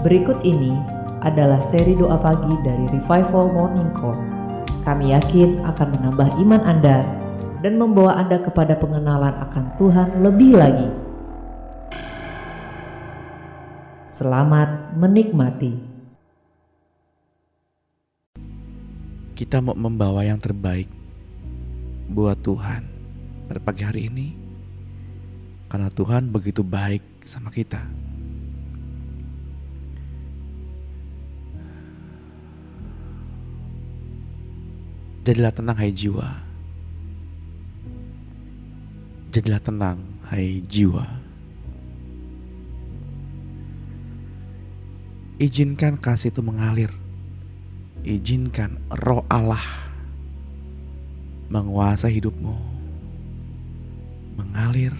Berikut ini adalah seri doa pagi dari Revival Morning Call. Kami yakin akan menambah iman Anda dan membawa Anda kepada pengenalan akan Tuhan lebih lagi. Selamat menikmati. Kita mau membawa yang terbaik buat Tuhan pada pagi hari ini, karena Tuhan begitu baik sama kita. Jadilah tenang hai jiwa. Jadilah tenang hai jiwa. Izinkan kasih itu mengalir. Izinkan Roh Allah menguasai hidupmu. Mengalir.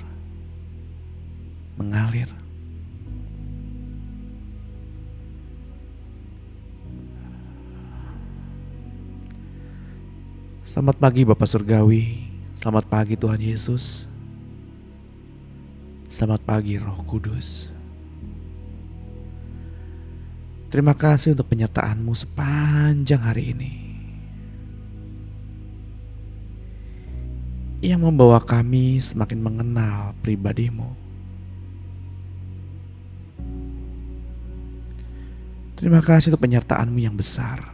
Selamat pagi Bapak Surgawi. Selamat pagi Tuhan Yesus. Selamat pagi Roh Kudus. Terima kasih untuk penyertaan-Mu sepanjang hari ini, yang membawa kami semakin mengenal pribadi-Mu. Terima kasih untuk penyertaan-Mu yang besar.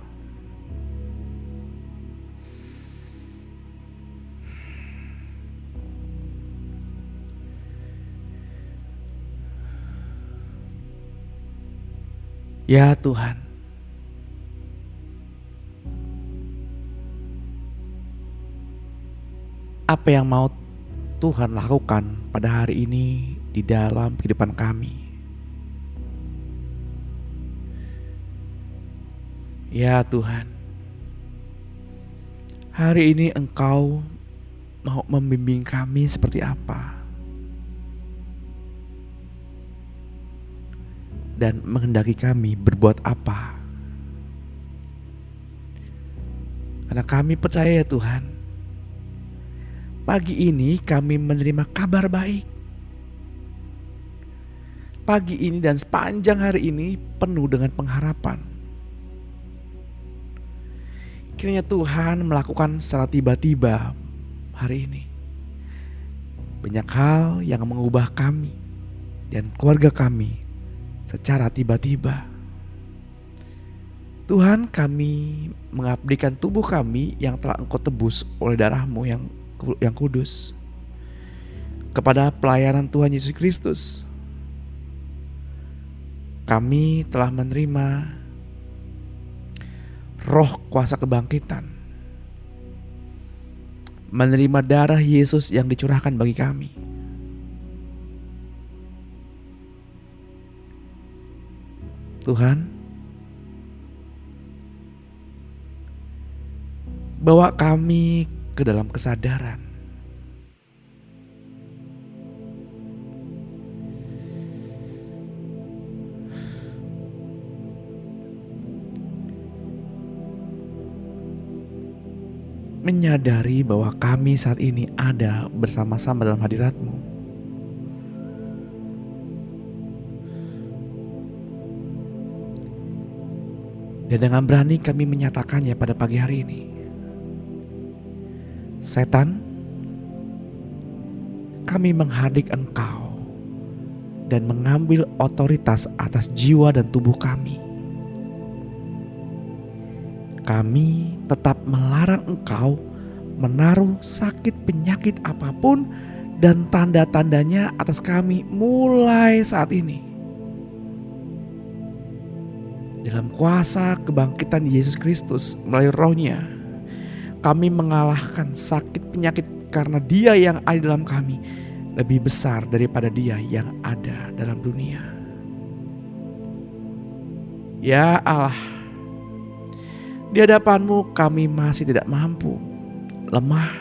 Ya Tuhan, apa yang mau Tuhan lakukan pada hari ini di dalam kehidupan kami? Ya Tuhan, hari ini Engkau mau membimbing kami seperti apa? Dan menghendaki kami berbuat apa? Karena kami percaya ya Tuhan, pagi ini kami menerima kabar baik. Pagi ini dan sepanjang hari ini penuh dengan pengharapan. Kiranya Tuhan melakukan secara tiba-tiba hari ini banyak hal yang mengubah kami dan keluarga kami secara tiba-tiba. Tuhan, kami mengabdikan tubuh kami yang telah Engkau tebus oleh darah-Mu yang kudus kepada pelayanan Tuhan Yesus Kristus. Kami telah menerima roh kuasa kebangkitan, menerima darah Yesus yang dicurahkan bagi kami. Tuhan, bawa kami ke dalam kesadaran menyadari bahwa kami saat ini ada bersama-sama dalam hadirat-Mu. Dan dengan berani kami menyatakannya pada pagi hari ini. Setan, kami menghardik Engkau dan mengambil otoritas atas jiwa dan tubuh kami. Kami tetap melarang Engkau menaruh sakit penyakit apapun dan tanda-tandanya atas kami mulai saat ini. Dalam kuasa kebangkitan Yesus Kristus melalui Roh-Nya, kami mengalahkan sakit penyakit karena Dia yang ada dalam kami lebih besar daripada dia yang ada dalam dunia. Ya Allah, di hadapan-Mu kami masih tidak mampu, lemah,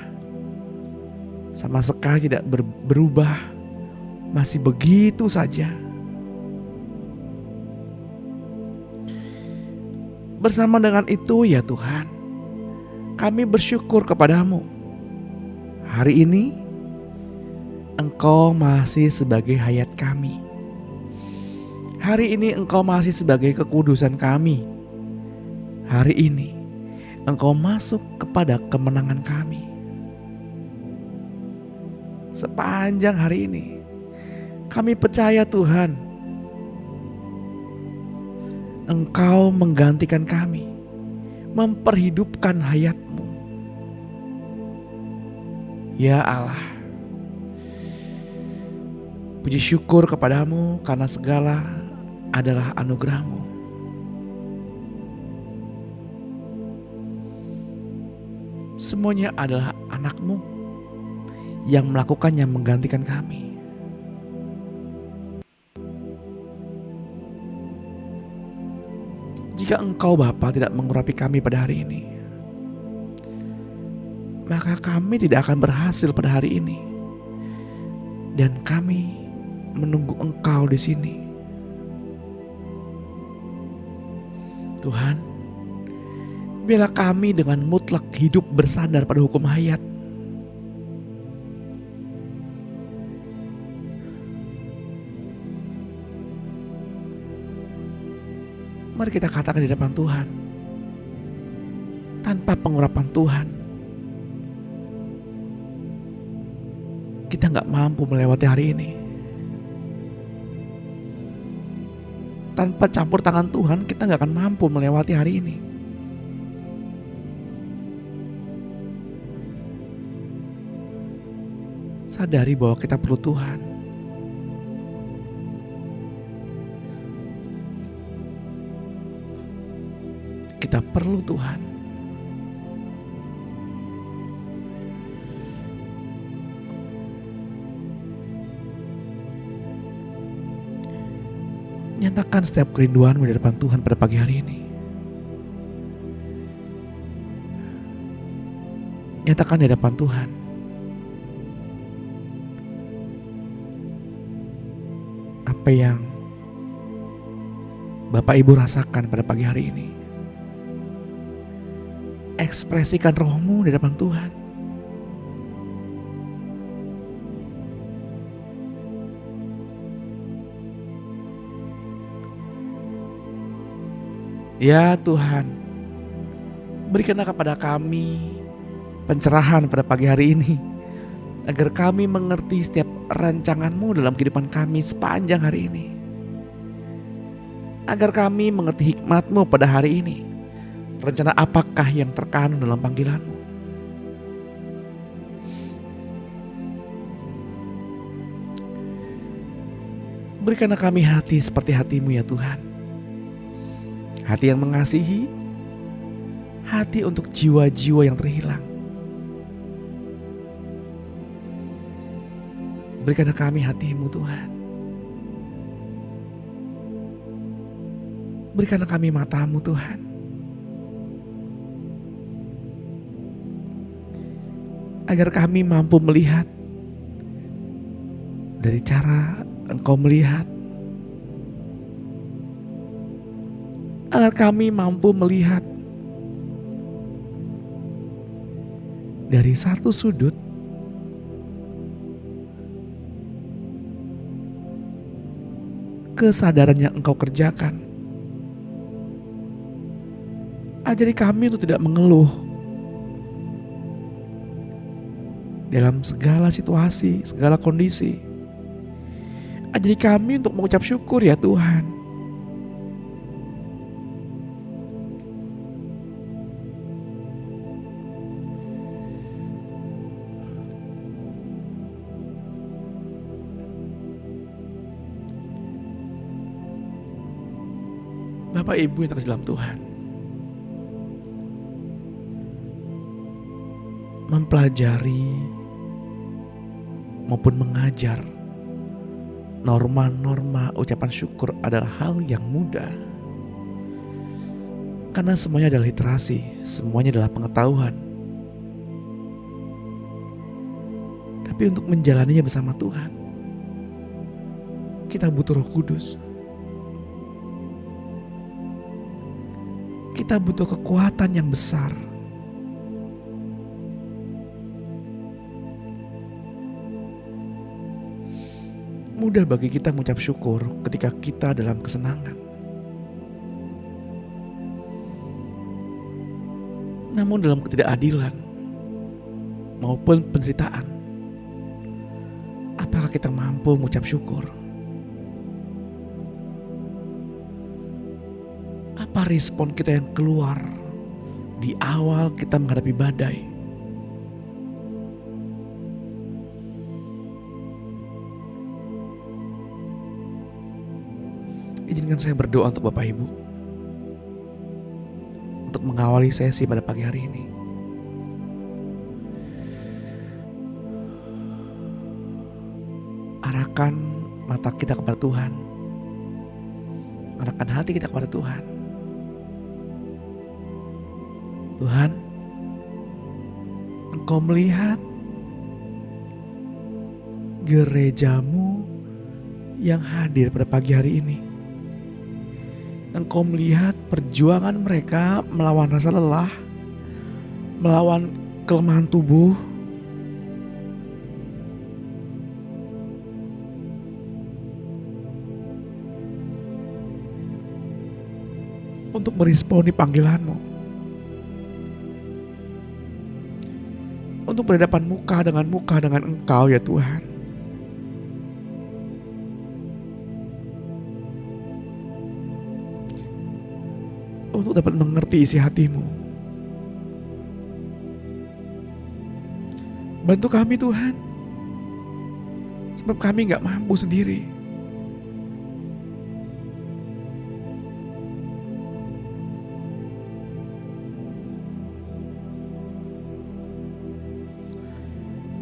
sama sekali tidak berubah, masih begitu saja. Bersama dengan itu ya Tuhan, kami bersyukur kepada-Mu. Hari ini Engkau masih sebagai hayat kami. Hari ini Engkau masih sebagai kekudusan kami. Hari ini Engkau masuk kepada kemenangan kami. Sepanjang hari ini kami percaya Tuhan, Engkau menggantikan kami, memperhidupkan hayat-Mu. Ya Allah, puji syukur kepadamu karena segala adalah anugerah-Mu. Semuanya adalah anak-Mu yang melakukannya menggantikan kami. Jika Engkau Bapa tidak mengurapi kami pada hari ini, maka kami tidak akan berhasil pada hari ini. Dan kami menunggu Engkau di sini. Tuhan, biarlah kami dengan mutlak hidup bersandar pada hukum hayat. Mari kita katakan di depan Tuhan, tanpa pengurapan Tuhan, kita gak mampu melewati hari ini. Tanpa campur tangan Tuhan, kita gak akan mampu melewati hari ini. Sadari bahwa kita perlu Tuhan. Kita perlu Tuhan. Nyatakan setiap kerinduanmu di depan Tuhan pada pagi hari ini. Nyatakan di depan Tuhan. Apa yang Bapak Ibu rasakan pada pagi hari ini. Ekspresikan rohmu di depan Tuhan. Ya Tuhan, berikanlah kepada kami pencerahan pada pagi hari ini, agar kami mengerti setiap rancangan-Mu dalam kehidupan kami sepanjang hari ini. Agar kami mengerti hikmat-Mu pada hari ini. Rencana apakah yang terkandung dalam panggilan-Mu. Berikanlah kami hati seperti hati-Mu ya Tuhan. Hati yang mengasihi, hati untuk jiwa-jiwa yang terhilang. Berikanlah kami hati-Mu Tuhan. Berikanlah kami mata-Mu Tuhan. Agar kami mampu melihat dari cara Engkau melihat. Agar kami mampu melihat dari satu sudut kesadaran yang Engkau kerjakan. Ajari kami untuk tidak mengeluh dalam segala situasi, segala kondisi. Ajari kami untuk mengucap syukur ya Tuhan. Bapak Ibu yang terkasih dalam Tuhan, mempelajari maupun mengajar norma-norma ucapan syukur adalah hal yang mudah. Karena semuanya adalah literasi, semuanya adalah pengetahuan. Tapi untuk menjalaninya bersama Tuhan, kita butuh Roh Kudus. Kita butuh kekuatan yang besar. mudah bagi kita mengucap syukur ketika kita dalam kesenangan. Namun dalam ketidakadilan maupun penderitaan, apakah kita mampu mengucap syukur? Apa respon kita yang keluar di awal kita menghadapi badai? Izinkan saya berdoa untuk Bapak Ibu untuk mengawali sesi pada pagi hari ini. Arahkan mata kita kepada Tuhan. Arahkan hati kita kepada Tuhan. Tuhan, Engkau melihat gerejamu yang hadir pada pagi hari ini. Engkau melihat perjuangan mereka melawan rasa lelah, melawan kelemahan tubuh, untuk meresponi panggilanmu, untuk berhadapan muka dengan Engkau ya Tuhan. Untuk dapat mengerti isi hatimu. Bantu kami Tuhan, sebab kami gak mampu sendiri.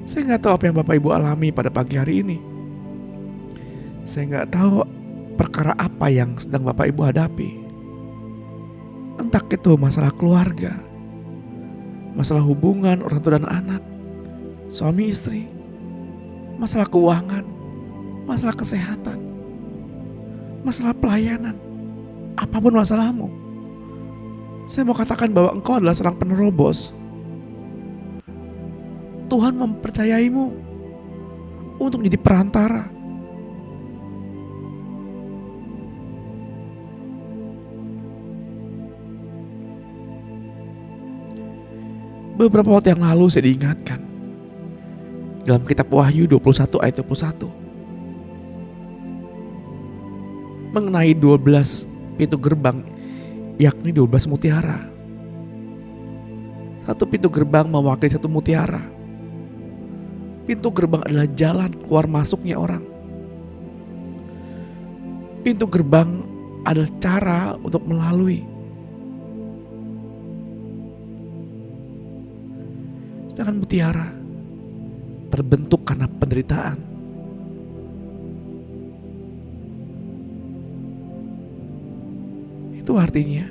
Saya gak tahu apa yang Bapak Ibu alami pada pagi hari ini. Saya gak tahu perkara apa yang sedang Bapak Ibu hadapi. Entah itu masalah keluarga, masalah hubungan orang tua dan anak, suami istri, masalah keuangan, masalah kesehatan, masalah pelayanan, apapun masalahmu. Saya mau katakan bahwa Engkau adalah seorang penerobos. Tuhan mempercayaimu untuk menjadi perantara. Beberapa waktu yang lalu saya diingatkan dalam kitab Wahyu 21 ayat 21 mengenai 12 pintu gerbang, yakni 12 mutiara. Satu pintu gerbang mewakili satu mutiara. Pintu gerbang adalah jalan keluar masuknya orang. Pintu gerbang adalah cara untuk melalui. Sedangkan mutiara terbentuk karena penderitaan. Itu artinya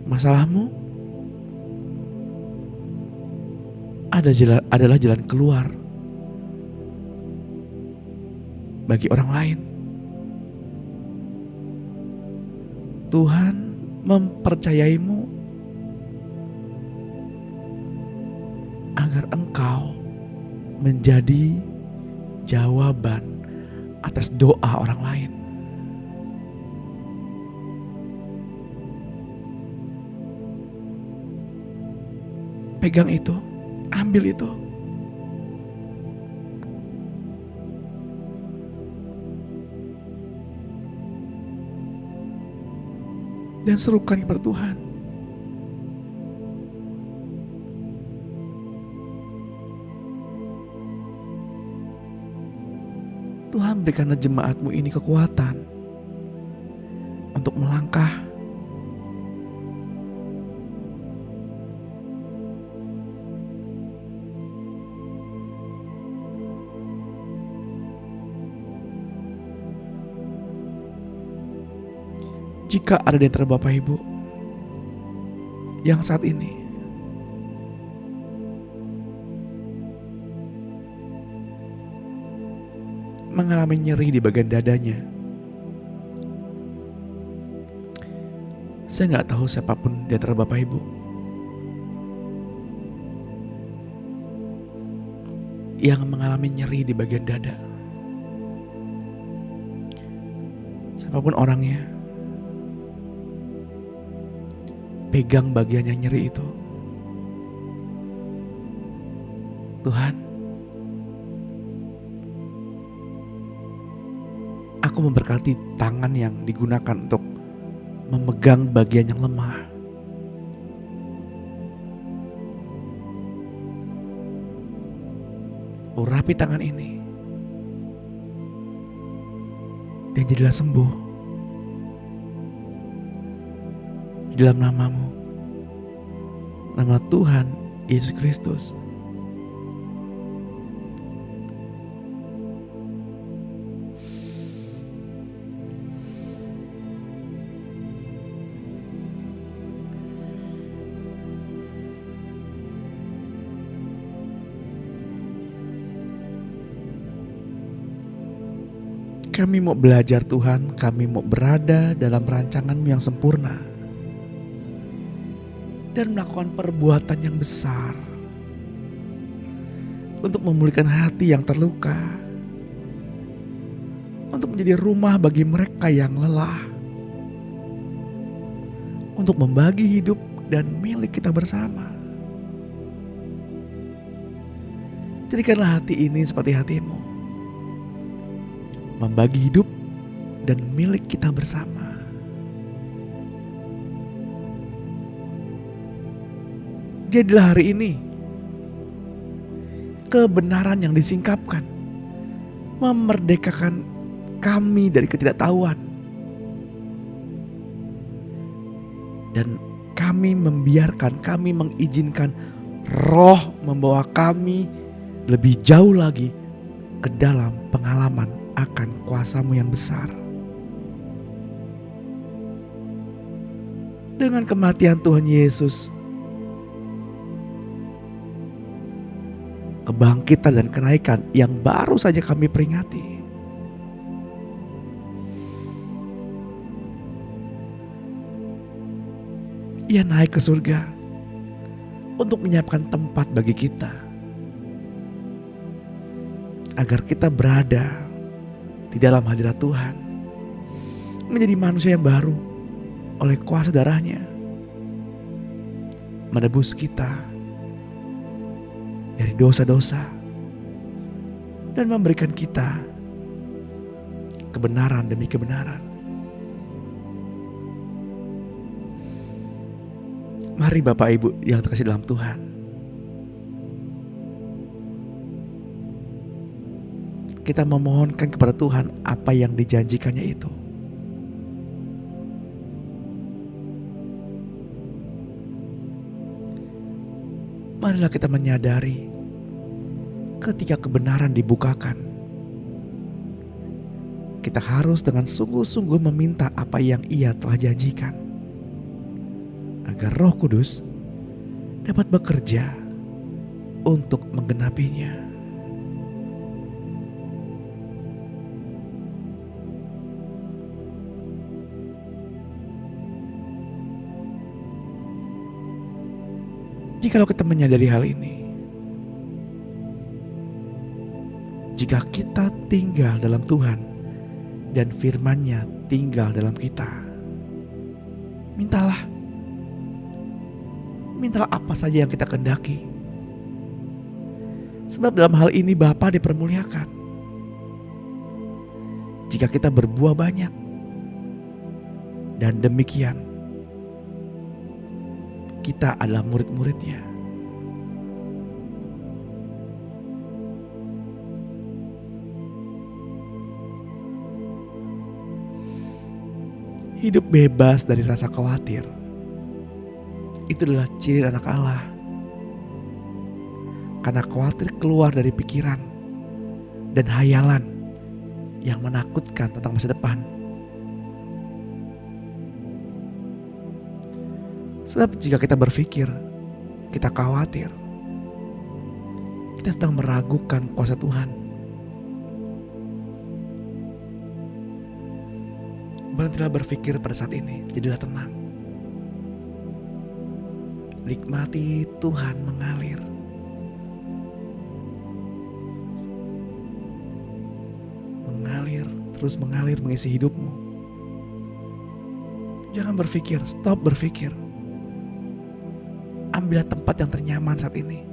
masalahmu adalah jalan keluar bagi orang lain. Tuhan mempercayaimu agar engkau menjadi jawaban atas doa orang lain. Pegang itu, ambil itu. Dan serukan kepada Tuhan. Tuhan, berikanlah jemaatmu ini kekuatan untuk melangkah jika ada di antara Bapak Ibu yang saat ini mengalami nyeri di bagian dadanya. Saya gak tahu siapapun di antara Bapak Ibu yang mengalami nyeri di bagian dada. Siapapun orangnya, pegang bagian yang nyeri itu. Tuhan, aku memberkati tangan yang digunakan untuk memegang bagian yang lemah. Urapi tangan ini dan jadilah sembuh di dalam nama-Mu, nama Tuhan Yesus Kristus. Kami mau belajar Tuhan, kami mau berada dalam rancangan-Mu yang sempurna dan melakukan perbuatan yang besar untuk memulihkan hati yang terluka, untuk menjadi rumah bagi mereka yang lelah, untuk membagi hidup dan milik kita bersama. Jadikanlah hati ini seperti hati-Mu, membagi hidup dan milik kita bersama. Jadilah hari ini kebenaran yang disingkapkan, memerdekakan kami dari ketidaktahuan, dan kami mengizinkan Roh membawa kami lebih jauh lagi ke dalam pengalaman akan kuasa-Mu yang besar. Dengan kematian Tuhan Yesus, kebangkitan dan kenaikan yang baru saja kami peringati, Ia naik ke surga untuk menyiapkan tempat bagi kita, agar kita berada di dalam hadirat Tuhan, menjadi manusia yang baru oleh kuasa darah-Nya, menebus kita dari dosa-dosa dan memberikan kita kebenaran demi kebenaran. Mari Bapak Ibu yang terkasih dalam Tuhan, kita memohonkan kepada Tuhan apa yang dijanjikannya itu. Marilah kita menyadari ketika kebenaran dibukakan, kita harus dengan sungguh-sungguh meminta apa yang Ia telah janjikan, agar Roh Kudus dapat bekerja untuk menggenapinya. Jikalau kita menyadari hal ini, jika kita tinggal dalam Tuhan dan firman-Nya tinggal dalam kita, mintalah apa saja yang kita kehendaki. Sebab dalam hal ini Bapa dipermuliakan jika kita berbuah banyak, dan demikian kita adalah murid-murid-Nya. Hidup bebas dari rasa khawatir, itu adalah ciri anak Allah. Karena khawatir keluar dari pikiran dan hayalan yang menakutkan tentang masa depan. Sebab jika kita berpikir, kita khawatir, kita sedang meragukan kuasa Tuhan. Berhentilah berpikir pada saat ini, jadilah tenang. Nikmati Tuhan mengalir. terus mengalir mengisi hidupmu. Jangan berpikir, stop berpikir. Ambillah tempat yang ternyaman saat ini.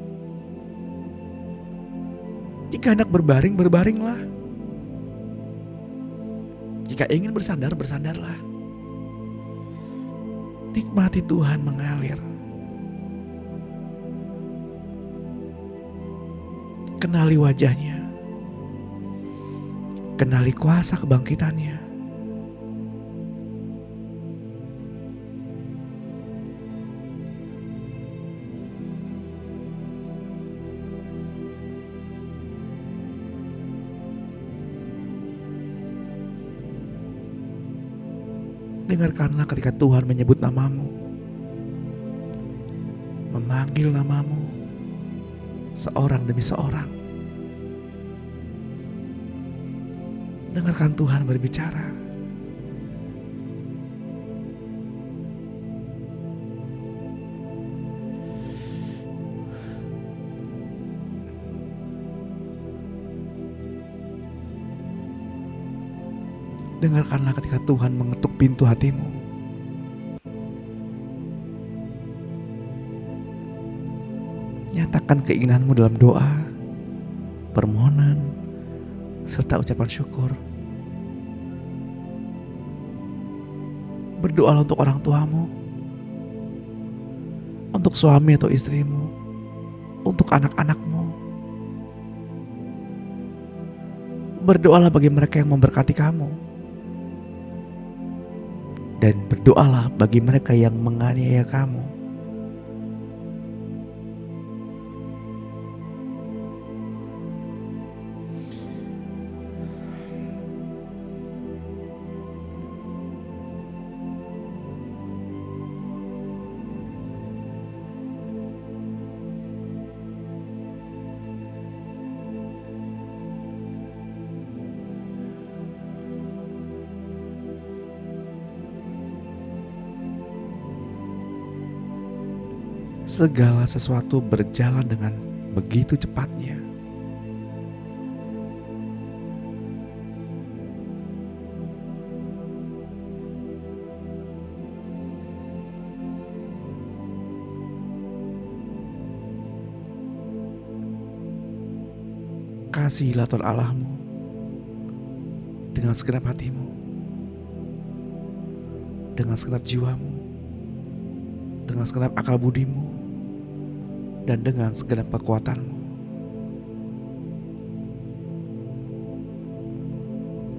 Jika hendak berbaring, berbaringlah. Jika ingin bersandar, bersandarlah. Nikmati Tuhan mengalir. Kenali wajahnya. Kenali kuasa kebangkitannya. Dengarkanlah ketika Tuhan menyebut namamu, memanggil namamu seorang demi seorang. Dengarkan Tuhan berbicara. Dengarkanlah ketika Tuhan mengetuk pintu hatimu. Nyatakan keinginanmu dalam doa, permohonan, serta ucapan syukur. Berdoalah untuk orang tuamu, untuk suami atau istrimu, untuk anak-anakmu. Berdoalah bagi mereka yang memberkati kamu. Dan berdoalah bagi mereka yang menganiaya kamu. Segala sesuatu berjalan dengan begitu cepatnya. Kasihilah Tuhan Allahmu dengan segenap hatimu, dengan segenap jiwamu, dengan segenap akal budimu, dan dengan segenap kekuatanmu.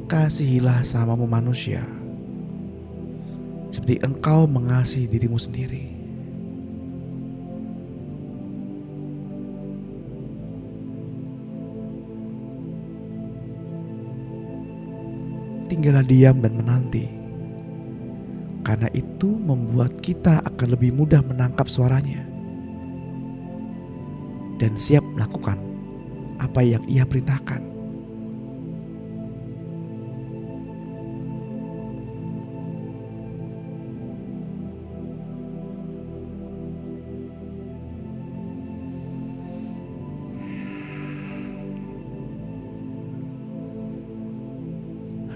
Kasihilah sesamamu manusia seperti engkau mengasihi dirimu sendiri. Tinggallah diam dan menanti, karena itu membuat kita akan lebih mudah menangkap suaranya dan siap melakukan apa yang Ia perintahkan.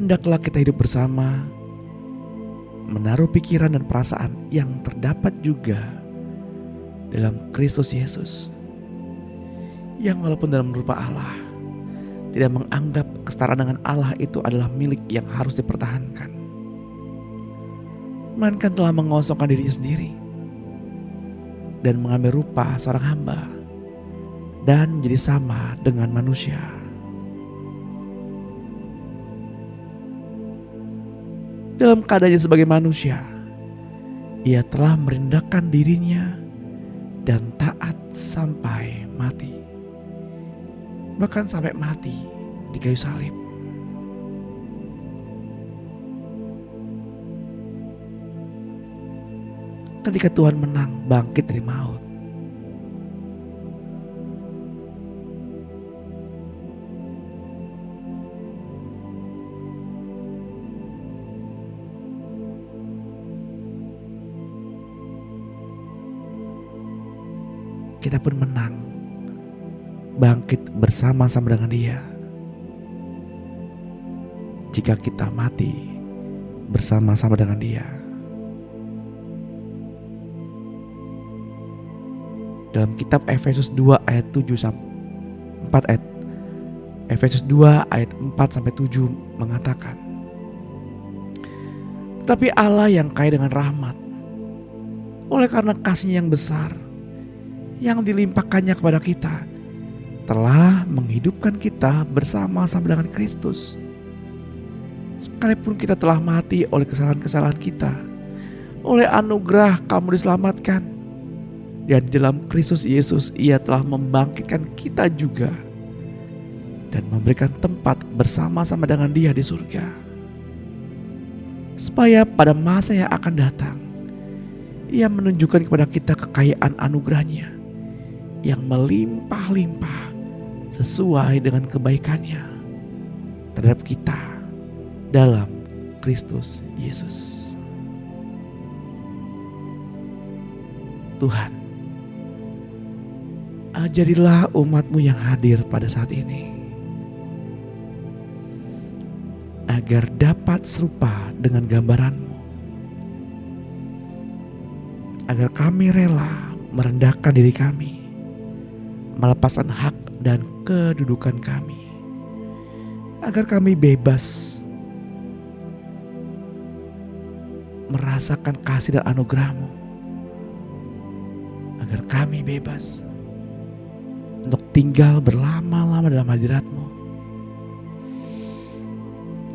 Hendaklah kita hidup bersama, menaruh pikiran dan perasaan yang terdapat juga dalam Kristus Yesus, yang walaupun dalam rupa Allah, tidak menganggap kesetaraan dengan Allah itu adalah milik yang harus dipertahankan, melainkan telah mengosongkan dirinya sendiri dan mengambil rupa seorang hamba dan menjadi sama dengan manusia. Dalam keadaannya sebagai manusia, Ia telah merendahkan dirinya dan taat sampai mati, bahkan sampai mati di kayu salib. Ketika Tuhan menang bangkit dari maut, kita pun menang, bangkit bersama-sama dengan Dia. jika kita mati bersama-sama dengan Dia. Dalam kitab Efesus 2 ayat 7 sampai 4 ayat Efesus 2 ayat 4 sampai 7 mengatakan, "Tetapi Allah yang kaya dengan rahmat, oleh karena kasih-Nya yang besar yang dilimpahkannya kepada kita, telah menghidupkan kita bersama-sama dengan Kristus. Sekalipun kita telah mati oleh kesalahan-kesalahan kita, oleh anugerah kamu diselamatkan. Dan di dalam Kristus Yesus Ia telah membangkitkan kita juga dan memberikan tempat bersama-sama dengan Dia di surga. Supaya pada masa yang akan datang, Ia menunjukkan kepada kita kekayaan anugerah-Nya yang melimpah-limpah sesuai dengan kebaikan-Nya terhadap kita dalam Kristus Yesus." Tuhan, ajarilah umat-Mu yang hadir pada saat ini agar dapat serupa dengan gambaran-Mu, agar kami rela merendahkan diri kami, melepaskan hak dan kedudukan kami, agar kami bebas merasakan kasih dan anugerah-Mu, agar kami bebas untuk tinggal berlama-lama dalam hadirat-Mu,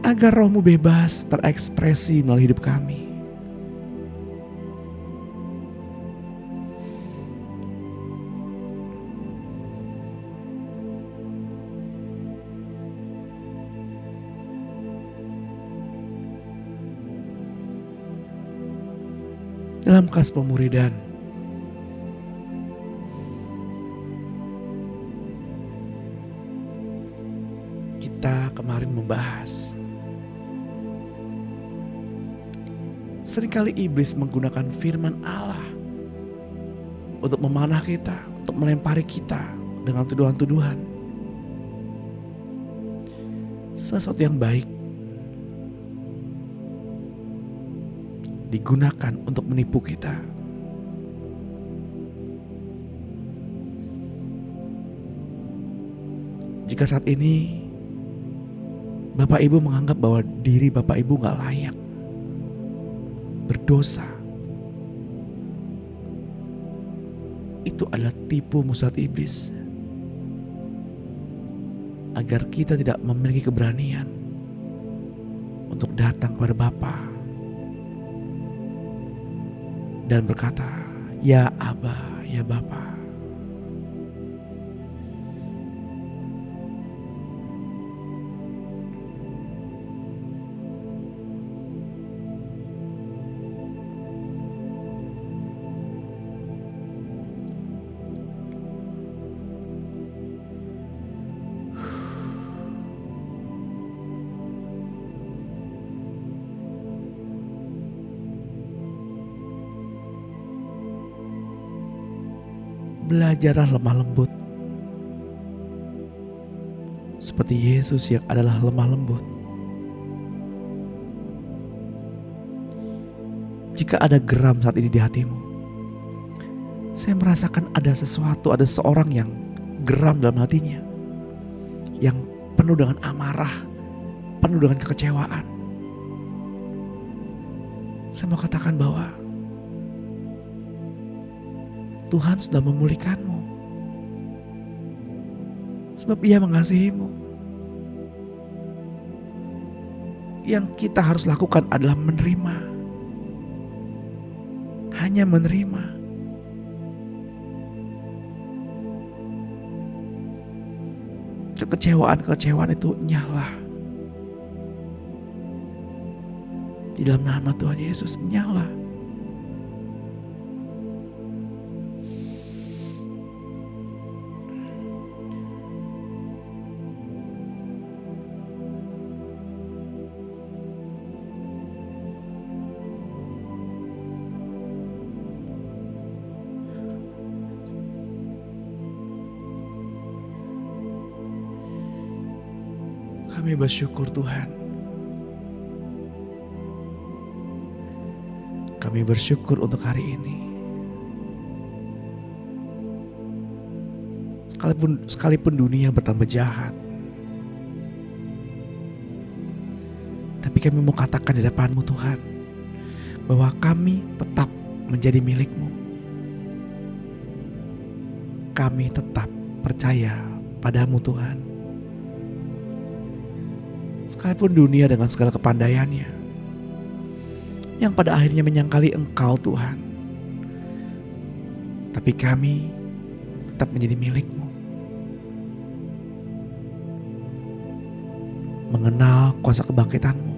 agar Roh-Mu bebas terekspresi melalui hidup kami. Dalam kas pemuridan, kita kemarin membahas seringkali iblis menggunakan firman Allah untuk memanah kita, untuk melempari kita dengan tuduhan-tuduhan. Sesuatu yang baik digunakan untuk menipu kita. Jika saat ini Bapak Ibu menganggap bahwa diri Bapak Ibu gak layak, berdosa, itu adalah tipu muslihat iblis agar kita tidak memiliki keberanian untuk datang kepada Bapa dan berkata, "Ya Aba, ya Bapa." Belajarlah lemah lembut seperti Yesus yang adalah lemah lembut. Jika ada geram saat ini di hatimu, saya merasakan ada sesuatu, ada seorang yang geram dalam hatinya, yang penuh dengan amarah, penuh dengan kekecewaan. Saya mau katakan bahwa Tuhan sudah memulihkanmu, sebab Ia mengasihimu. Yang kita harus lakukan adalah menerima, hanya menerima. Kekecewaan itu nyala. Di dalam nama Tuhan Yesus, nyala. Kami bersyukur Tuhan, Kami bersyukur untuk hari ini. Sekalipun dunia bertambah jahat, tapi kami mau katakan di hadapan-Mu Tuhan, bahwa kami tetap menjadi milik-Mu. Kami tetap percaya padamu Tuhan. Sekalipun dunia dengan segala kepandaiannya, yang pada akhirnya menyangkali Engkau Tuhan, tapi kami tetap menjadi milik-Mu. Mengenal kuasa kebangkitan-Mu.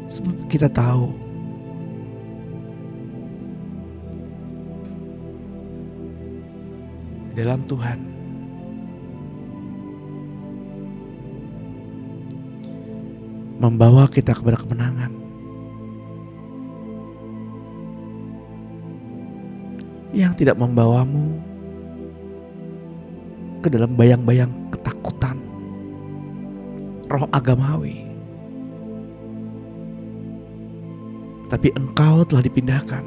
Sebab kita tahu di dalam Tuhan membawa kita kepada kemenangan. Yang tidak membawamu ke dalam bayang-bayang ketakutan, roh agamawi. Tapi Engkau telah dipindahkan.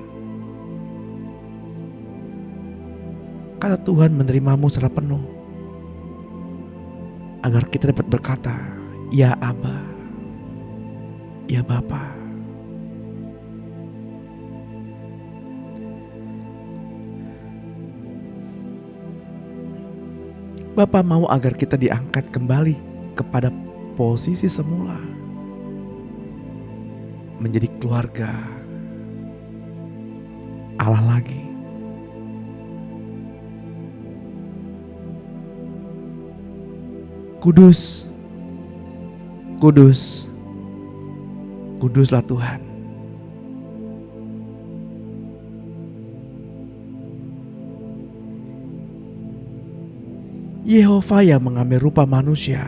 Karena Tuhan menerimamu secara penuh. Agar kita dapat berkata, ya Aba, ya Bapa. Bapa mau agar kita diangkat kembali kepada posisi semula. Menjadi keluarga Allah lagi. Kudus, kudus, kuduslah Tuhan. Yehova yang mengambil rupa manusia,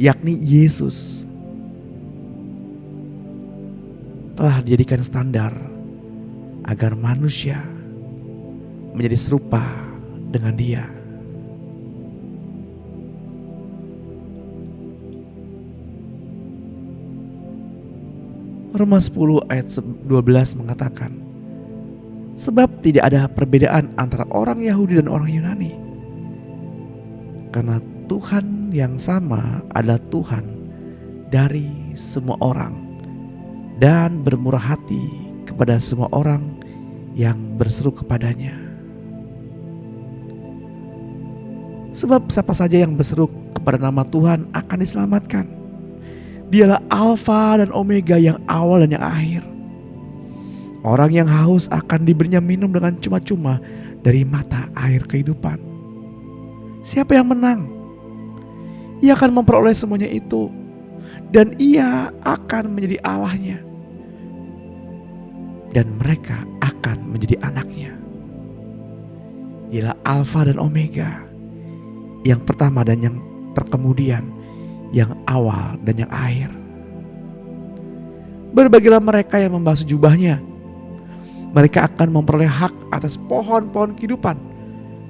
yakni Yesus, telah dijadikan standar agar manusia menjadi serupa dengan Dia. Roma 10 ayat 12 mengatakan, sebab tidak ada perbedaan antara orang Yahudi dan orang Yunani, karena Tuhan yang sama adalah Tuhan dari semua orang dan bermurah hati kepada semua orang yang berseru kepadanya. Sebab siapa saja yang berseru kepada nama Tuhan akan diselamatkan. Dialah Alfa dan Omega, yang awal dan yang akhir. Orang yang haus akan diberinya minum dengan cuma-cuma dari mata air kehidupan. Siapa yang menang? Ia akan memperoleh semuanya itu, dan ia akan menjadi Allahnya, dan mereka akan menjadi anaknya. Ialah Alfa dan Omega, yang pertama dan yang terkemudian, yang awal dan yang akhir. Berbahagialah mereka yang membasuh jubahnya. Mereka akan memperoleh hak atas pohon-pohon kehidupan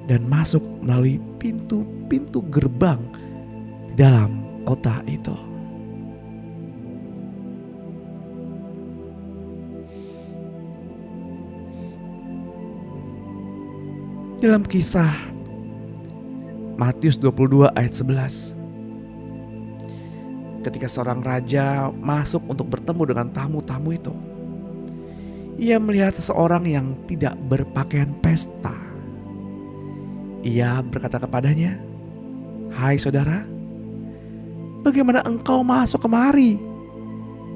dan masuk melalui pintu-pintu gerbang di dalam kota itu. Dalam kisah Matius 22 ayat 11, ketika seorang raja masuk untuk bertemu dengan tamu-tamu itu, ia melihat seseorang yang tidak berpakaian pesta. Ia berkata kepadanya, "Hai saudara, bagaimana engkau masuk kemari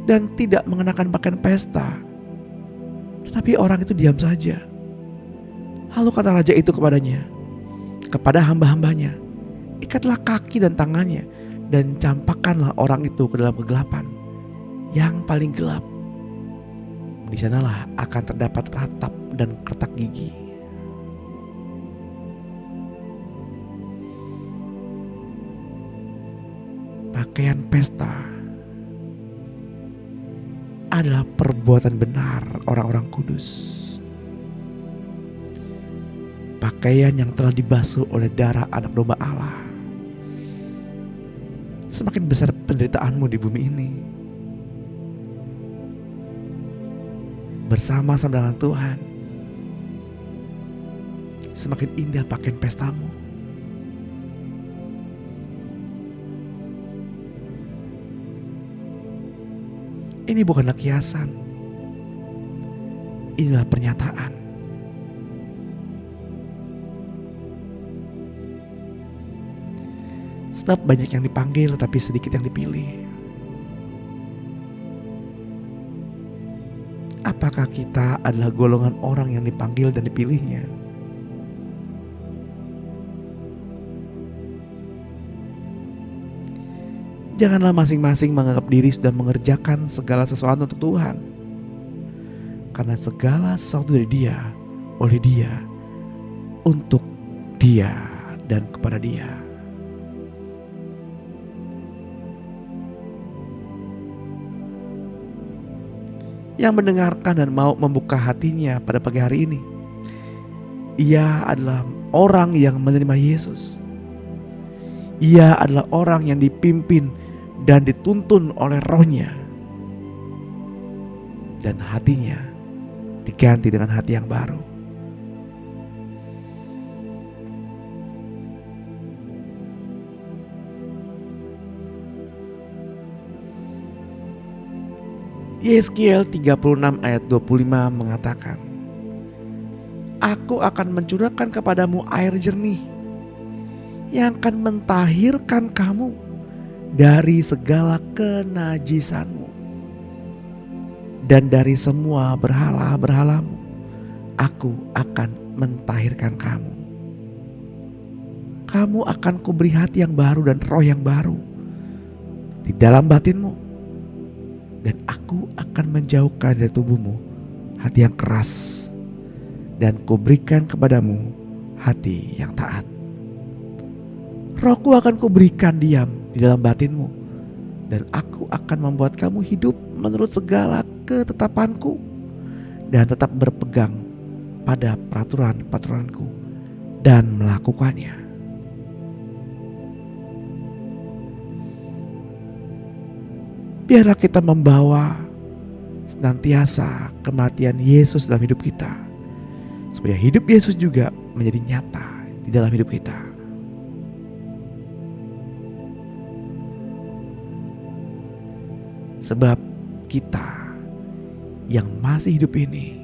dan tidak mengenakan pakaian pesta?" Tetapi orang itu diam saja. Lalu kata raja itu kepada hamba-hambanya, "Ikatlah kaki dan tangannya dan campakkanlah orang itu ke dalam kegelapan yang paling gelap. Di sanalah akan terdapat ratap dan kertak gigi." Pakaian pesta adalah perbuatan benar orang-orang kudus. pakaian yang telah dibasuh oleh darah anak domba Allah, semakin besar penderitaanmu di bumi ini. Bersama-sama dengan Tuhan, semakin indah pakaian pestamu. Ini bukanlah kiasan, inilah pernyataan. Sebab banyak yang dipanggil tetapi sedikit yang dipilih. Apakah kita adalah golongan orang yang dipanggil dan dipilihnya? Janganlah masing-masing menganggap diri sudah mengerjakan segala sesuatu untuk Tuhan. Karena segala sesuatu dari Dia, oleh Dia, untuk Dia, dan kepada Dia. Yang mendengarkan dan mau membuka hatinya pada pagi hari ini, ia adalah orang yang menerima Yesus. Ia adalah orang yang dipimpin dan dituntun oleh Roh-Nya, dan hatinya diganti dengan hati yang baru. Yeskiel 36 ayat 25 mengatakan, Aku akan mencurahkan kepadamu air jernih yang akan mentahirkan kamu dari segala kenajisanmu dan dari semua berhala-berhalamu. Aku akan mentahirkan kamu. Kamu akan kuberi hati yang baru dan roh yang baru di dalam batinmu. Dan aku akan menjauhkan dari tubuhmu hati yang keras, dan kuberikan kepadamu hati yang taat. Rohku akan kuberikan diam di dalam batinmu, dan aku akan membuat kamu hidup menurut segala ketetapanku, dan tetap berpegang pada peraturan-peraturanku dan melakukannya. Biarlah kita membawa senantiasa kematian Yesus dalam hidup kita, supaya hidup Yesus juga menjadi nyata di dalam hidup kita. Sebab kita yang masih hidup ini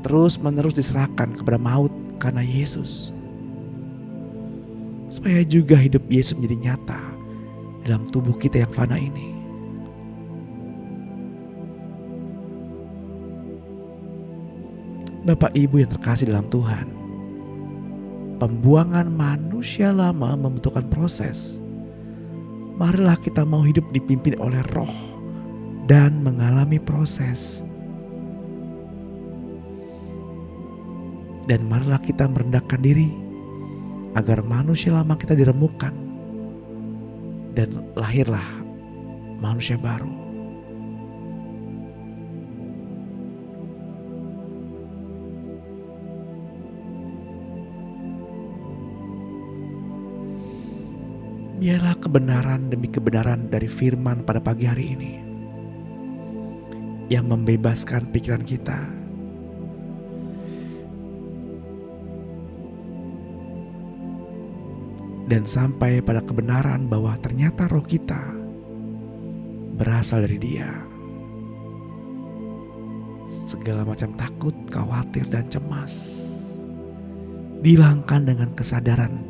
terus-menerus diserahkan kepada maut karena Yesus, supaya juga hidup Yesus menjadi nyata dalam tubuh kita yang fana ini. Bapak Ibu yang terkasih dalam Tuhan, pembuangan manusia lama membutuhkan proses. Marilah kita mau hidup dipimpin oleh Roh dan mengalami proses. Dan marilah kita merendahkan diri agar manusia lama kita diremukkan dan lahirlah manusia baru. Biarlah kebenaran demi kebenaran dari firman pada pagi hari ini yang membebaskan pikiran kita, dan sampai pada kebenaran bahwa ternyata roh kita berasal dari Dia. Segala macam takut, khawatir, dan cemas dihilangkan dengan kesadaran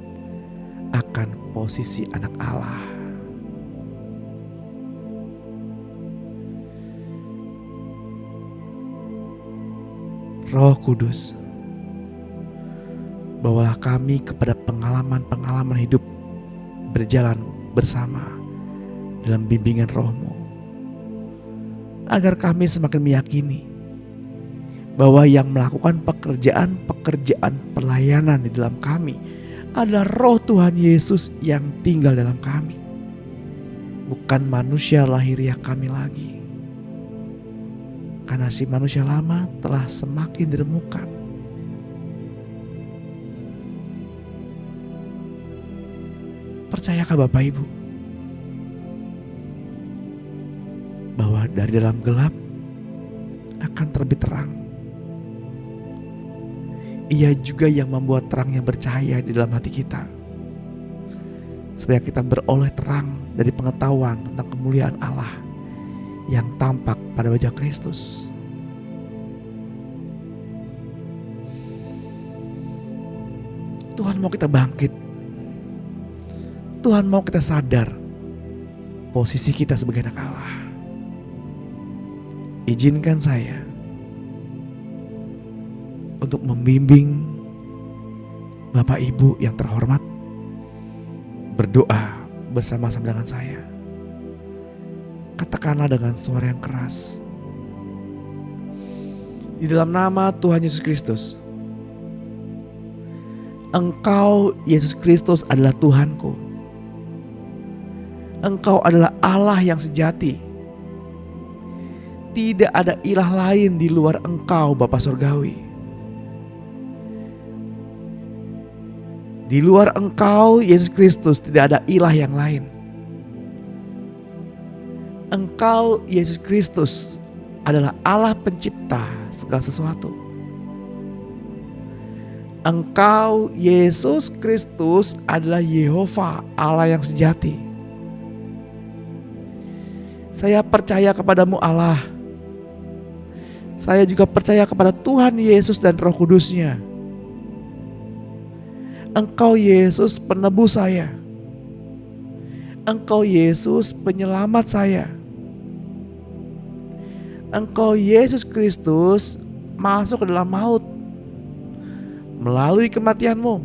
akan posisi anak Allah. Roh Kudus, bawalah kami kepada pengalaman-pengalaman hidup berjalan bersama dalam bimbingan Roh-Mu, agar kami semakin meyakini bahwa yang melakukan pekerjaan pelayanan di dalam kami adalah Roh Tuhan Yesus yang tinggal dalam kami, bukan manusia lahiriah kami lagi. Karena si manusia lama telah semakin diremukkan Percayakah Bapak Ibu bahwa dari dalam gelap akan terbit terang? Ia juga yang membuat terangnya bercahaya di dalam hati kita, supaya kita beroleh terang dari pengetahuan tentang kemuliaan Allah yang tampak pada wajah Kristus. Tuhan mau kita bangkit. Tuhan mau kita sadar posisi kita sebagai anak Allah. Izinkan saya untuk membimbing Bapak Ibu yang terhormat berdoa bersama-sama dengan saya. Katakanlah dengan suara yang keras, di dalam nama Tuhan Yesus Kristus, Engkau Yesus Kristus adalah Tuhanku. Engkau adalah Allah yang sejati. Tidak ada ilah lain di luar Engkau, Bapa Surgawi. Di luar Engkau, Yesus Kristus, tidak ada ilah yang lain. Engkau, Yesus Kristus, adalah Allah pencipta segala sesuatu. Engkau, Yesus Kristus, adalah Yehova, Allah yang sejati. Saya percaya kepadamu Allah. Saya juga percaya kepada Tuhan Yesus dan Roh Kudus-Nya. Engkau Yesus penebus saya. Engkau Yesus penyelamat saya. Engkau Yesus Kristus masuk ke dalam maut melalui kematian-Mu.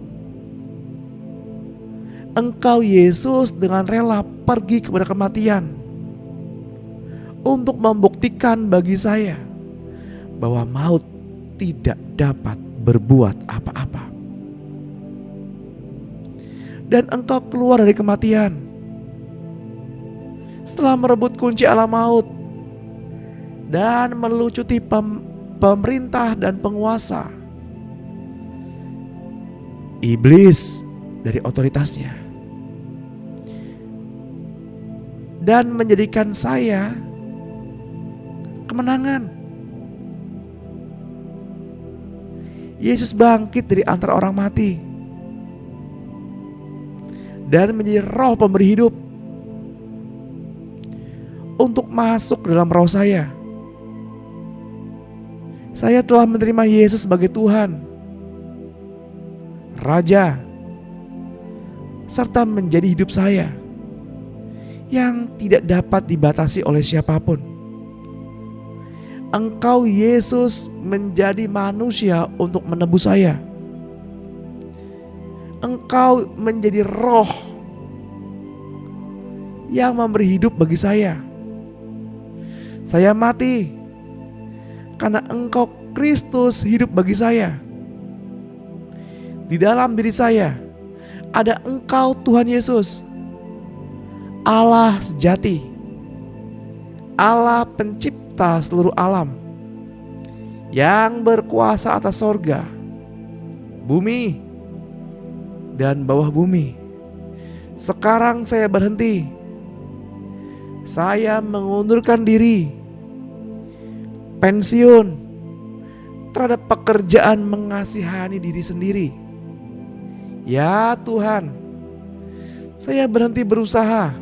Engkau Yesus dengan rela pergi kepada kematian untuk membuktikan bagi saya bahwa maut tidak dapat berbuat apa-apa. Dan Engkau keluar dari kematian setelah merebut kunci alam maut dan melucuti pemerintah dan penguasa iblis dari otoritasnya, dan menjadikan saya kemenangan. Yesus bangkit dari antara orang mati dan menjadi roh pemberi hidup untuk masuk ke dalam roh saya. Saya telah menerima Yesus sebagai Tuhan, Raja, serta menjadi hidup saya yang tidak dapat dibatasi oleh siapapun. Engkau Yesus menjadi manusia untuk menebus saya. Engkau menjadi roh yang memberi hidup bagi saya. Saya mati karena Engkau Kristus hidup bagi saya. Di dalam diri saya ada Engkau Tuhan Yesus, Allah sejati, Allah pencipta seluruh alam, yang berkuasa atas sorga, bumi, dan bawah bumi. Sekarang saya berhenti. Saya mengundurkan diri, pensiun terhadap pekerjaan mengasihani diri sendiri. Ya Tuhan, saya berhenti berusaha.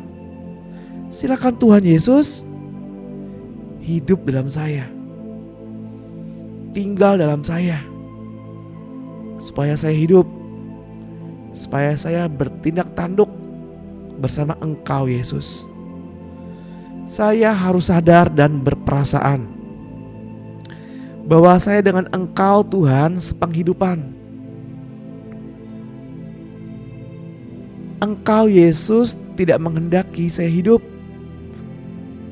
Silakan Tuhan Yesus hidup dalam saya, tinggal dalam saya, supaya saya hidup, supaya saya bertindak tanduk bersama Engkau Yesus. Saya harus sadar dan berperasaan bahwa saya dengan Engkau Tuhan sepenghidupan. Engkau Yesus tidak menghendaki saya hidup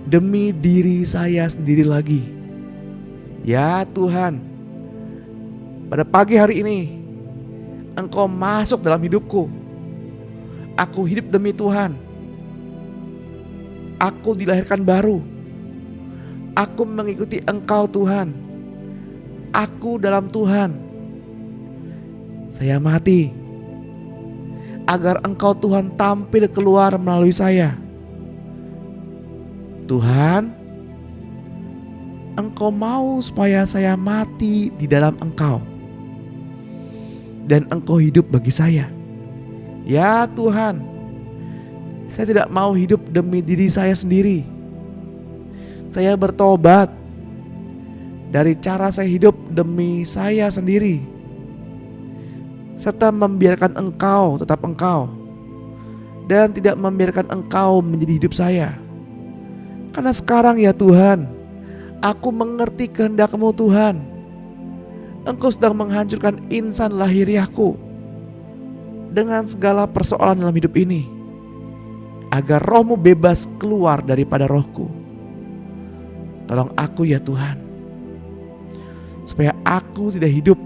demi diri saya sendiri lagi. Ya Tuhan, pada pagi hari ini Engkau masuk dalam hidupku. Aku hidup demi Tuhan. Aku dilahirkan baru. Aku mengikuti Engkau Tuhan. Aku dalam Tuhan. Saya mati. agar Engkau Tuhan tampil keluar melalui saya. Tuhan, Engkau mau supaya saya mati di dalam Engkau dan Engkau hidup bagi saya. Ya Tuhan, saya tidak mau hidup demi diri saya sendiri. Saya bertobat dari cara saya hidup demi saya sendiri, serta membiarkan Engkau tetap Engkau dan tidak membiarkan Engkau menjadi hidup saya. Karena sekarang ya Tuhan, aku mengerti kehendak-Mu Tuhan. Engkau sedang menghancurkan insan lahiriahku dengan segala persoalan dalam hidup ini, agar Roh-Mu bebas keluar daripada rohku. Tolong aku ya Tuhan, supaya aku tidak hidup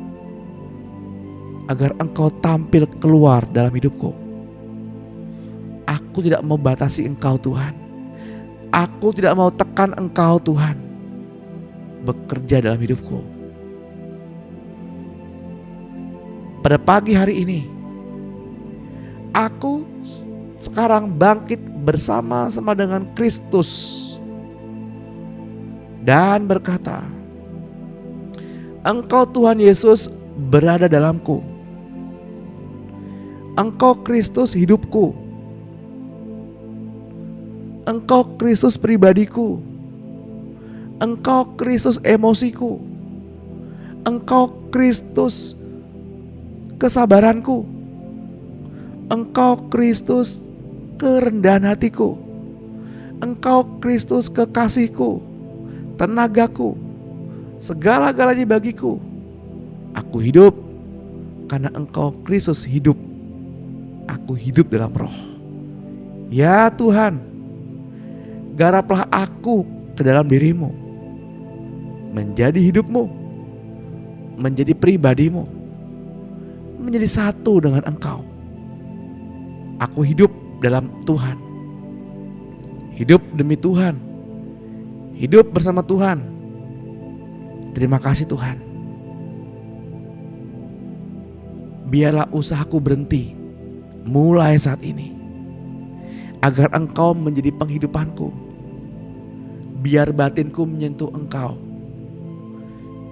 agar Engkau tampil keluar dalam hidupku. Aku tidak mau batasi Engkau Tuhan. Aku tidak mau tekan Engkau Tuhan bekerja dalam hidupku. Pada pagi hari ini, aku sekarang bangkit bersama-sama dengan Kristus dan berkata, Engkau Tuhan Yesus berada dalamku. Engkau Kristus hidupku. Engkau Kristus pribadiku. Engkau Kristus emosiku. Engkau Kristus kesabaranku. Engkau Kristus kerendahan hatiku. Engkau Kristus kekasihku, tenagaku, segala-galanya bagiku. Aku hidup karena Engkau Kristus hidup. Aku hidup dalam roh. Ya Tuhan, garaplah aku ke dalam diri-Mu, menjadi hidup-Mu, menjadi pribadi-Mu, menjadi satu dengan Engkau. Aku hidup dalam Tuhan, hidup demi Tuhan, hidup bersama Tuhan. Terima kasih Tuhan. Biarlah usahaku berhenti mulai saat ini, agar Engkau menjadi penghidupanku. Biar batinku menyentuh Engkau,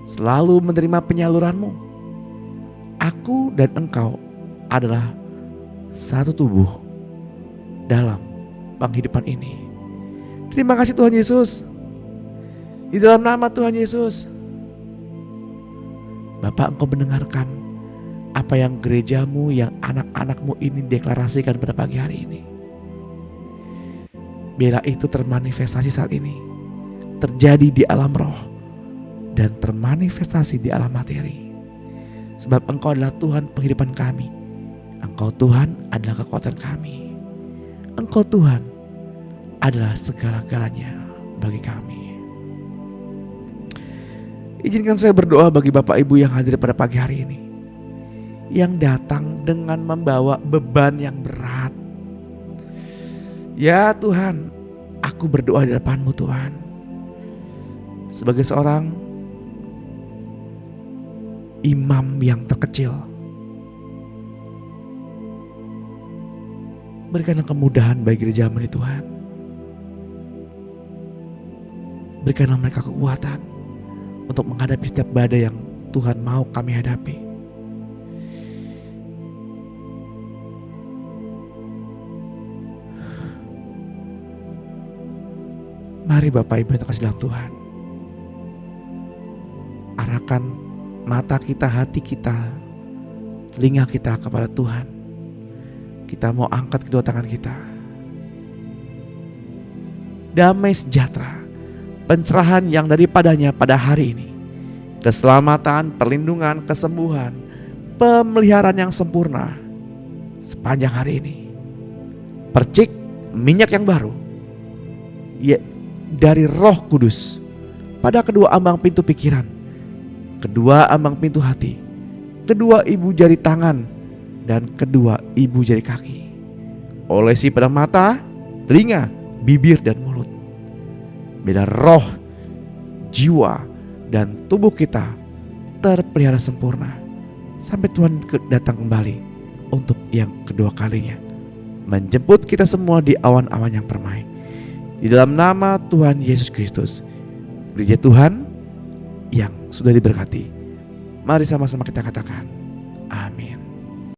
selalu menerima penyaluran-Mu. Aku dan Engkau adalah satu tubuh dalam penghidupan ini. Terima kasih Tuhan Yesus. Di dalam nama Tuhan Yesus, Bapak, Engkau mendengarkan apa yang gereja-Mu, yang anak-anak-Mu ini deklarasikan pada pagi hari ini. Biarlah itu termanifestasi saat ini, terjadi di alam roh dan termanifestasi di alam materi. Sebab Engkau adalah Tuhan penghidupan kami. Engkau Tuhan adalah kekuatan kami. Engkau Tuhan adalah segala-galanya bagi kami. Izinkan saya berdoa bagi Bapak Ibu yang hadir pada pagi hari ini, yang datang dengan membawa beban yang berat. Ya Tuhan, aku berdoa di depan-Mu Tuhan, sebagai seorang imam yang terkecil. Berikanlah kemudahan bagi gereja-Mu ini Tuhan. Berikanlah mereka kekuatan untuk menghadapi setiap badai yang Tuhan mau kami hadapi. Mari Bapak Ibu yang terkasih dalam Tuhan, arahkan mata kita, hati kita, telinga kita kepada Tuhan. Kita mau angkat kedua tangan kita. Damai sejahtera, pencerahan yang daripadanya pada hari ini, keselamatan, perlindungan, kesembuhan, pemeliharaan yang sempurna sepanjang hari ini. Percik minyak yang baru, ya, dari Roh Kudus pada kedua ambang pintu pikiran, kedua ambang pintu hati, kedua ibu jari tangan, dan kedua ibu jari kaki. Olesi pada mata, telinga, bibir, dan mulut. Bila roh, jiwa, dan tubuh kita terpelihara sempurna sampai Tuhan datang kembali untuk yang kedua kalinya, menjemput kita semua di awan-awan yang permai. Di dalam nama Tuhan Yesus Kristus, gereja Tuhan yang sudah diberkati, mari sama-sama kita katakan,